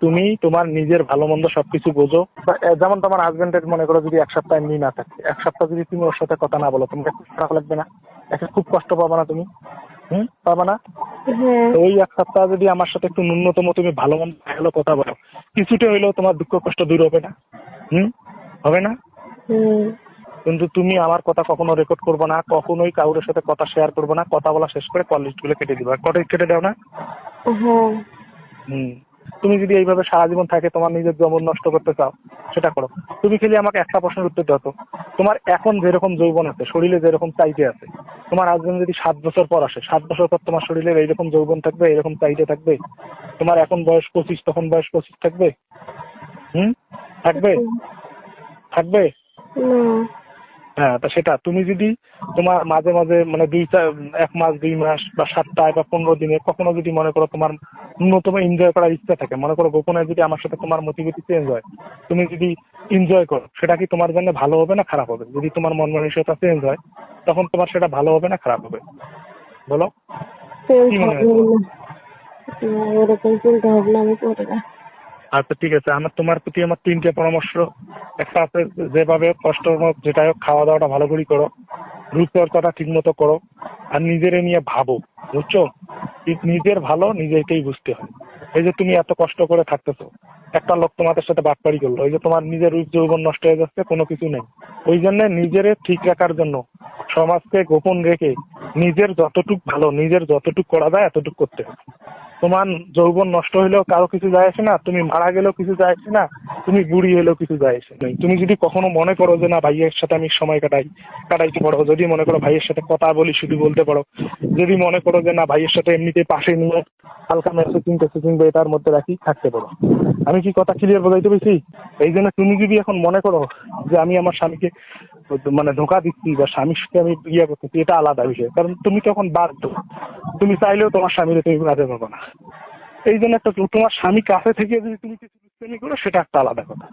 তুমি তোমার নিজের ভালো মন্দ সবকিছু বোঝো। যেমন তোমার হাজবেন্ডের মনে করো যদি এক সপ্তাহ এমনি না থাকে, এক সপ্তাহ যদি তুমি ওর সাথে কথা না বলো, তোমাকে খুব খারাপ লাগবে না? একটা খুব কষ্ট পাবা না তুমি? পাবা না? তো ওই এক সপ্তাহ যদি আমার সাথে একটু ন্যূনতম তুমি ভালো মন্দ ভালো কথা বলো, কিছুটা হইলেও তোমার দুঃখ কষ্ট দূর হবে না? হবে না? কিন্তু তুমি আমার কথা কখনো রেকর্ড করবো না, কখনোই কারোর সাথে কথা শেয়ার করবো না, কথা বলা শেষ করে কল লিস্ট গুলো কেটে দিবা। কটা কেটে দাও না? তুমি যদি এইভাবে সারা জীবন থাকে তোমার নিজের যৌবন নষ্ট করতে চাও, সেটা করো। তুমি খালি আমাকে একটা প্রশ্নের উত্তর দাও তো, তোমার এখন যেরকম যৌবন আছে, শরীরে যেরকম চাইতে আছে, তোমার হাজবেন্ড যদি 7 বছর পর আসে, 7 বছর পর তোমার শরীরের এইরকম যৌবন থাকবে, এরকম চাইতে থাকবে? তোমার এখন বয়স 25, তখন বয়স 25 থাকবে? থাকবে? থাকবে? হ্যাঁ, তা সেটা তুমি যদি তোমার মাঝে মাঝে মানে 1 মাস 2 মাস বা সপ্তাহে বা 15 দিনে কখনো যদি মনে করো তোমার ন্যূনতম এনজয় করার ইচ্ছা থাকে, মনে করো গোপনে যদি আমার সাথে তোমার মোটিভিটি চেঞ্জ হয়, তুমি যদি এনজয় করো, সেটা কি তোমার জন্য ভালো হবে না খারাপ হবে? যদি তোমার মন মানসিকতা চেঞ্জ হয়, তখন তোমার সেটা ভালো হবে না খারাপ হবে? বলো, কি মনে হয়? এরকম চিন্তা ভাবনা আমি করি না। আচ্ছা ঠিক আছে, আমার তোমার প্রতি আমার 3টে পরামর্শ। একটা আছে, যেভাবে কষ্ট হোক যেটাই হোক খাওয়া দাওয়াটা ভালো করে করো, রূপচর্চাটা ঠিক মতো করো, আর নিজের নিয়ে ভাবো, বুঝছো? নিজের ভালো নিজেকেই বুঝতে হয়। এই যে তুমি এত কষ্ট করে থাকতেছো, একটা লোক তোমাদের সাথে বাটপাড়ি করলো, এই যে তোমার নিজের রূপ যৌবন নষ্ট হয়ে যাচ্ছে, কোনো কিছু নেই। ওই জন্য নিজের ঠিক রাখার জন্য সমাজকে গোপন রেখে নিজের যতটুক ভালো, নিজের যতটুক করা যায় এতটুক করতে হবে। তোমার যৌবন নষ্ট হইলেও কারো কিছু যায় আসে না, তুমি মারা গেলেও কিছু যায় আসে না, তুমি বুড়ি হলেও কিছু যায় আসে না। তুমি যদি কখনো মনে করো যে না ভাইয়ের সাথে আমি সময় কাটাইতে পারো, যদি মনে করো ভাইয়ের সাথে কথা বলি শুধু বলতে পারো, যদি মনে করো যে না ভাইয়ের সাথে এমনিতে পাশে নিয়ে হালকা মেসেজিং এটার মধ্যে রাখি থাকতে পারো। আমি কি কথা ক্লিয়ার বোঝাইতে পেরেছি? এই জন্য তুমি যদি এখন মনে করো যে আমি আমার স্বামীকে মানে ধোঁকা দিচ্ছি বা স্বামীর সাথে আমি করতেছি, এটা আলাদা বিষয়, কারণ তুমি তখন বাধ্য, তুমি চাইলেও তোমার স্বামীর তুমি কাজে পাবো না। এই জন্য একটা তোমার স্বামী কাছে থেকে যদি তুমি কিছু দুষ্টামি করো, সেটা একটা আলাদা কথা।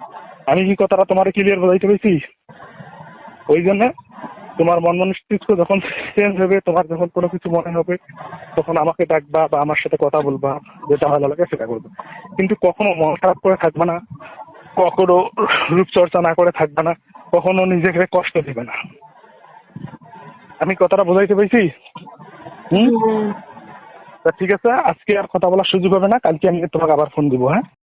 আমি কি কথাটা তোমার ক্লিয়ার বোঝাইতে পেরেছি? ওই জন্য তোমার মন মস্তিষ্ক যখন চেঞ্জ হবে, তোমার যখন কোনো কিছু মনে হবে, তখন আমাকে ডাকবা বা আমার সাথে কথা বলবা, যেটা ভালো লাগে সেটা করবে। কিন্তু কখনো মন খারাপ করে থাকবে না, কখনো রূপচর্চা না করে থাকবে না, কখনো নিজেকে কষ্ট দিবে না। আমি কথাটা বোঝাইতে পেরেছি? ঠিক আছে, আজকে আর কথা বলার সুযোগ হবে না, কালকে আমি তোমাকে আবার ফোন দিব। হ্যাঁ।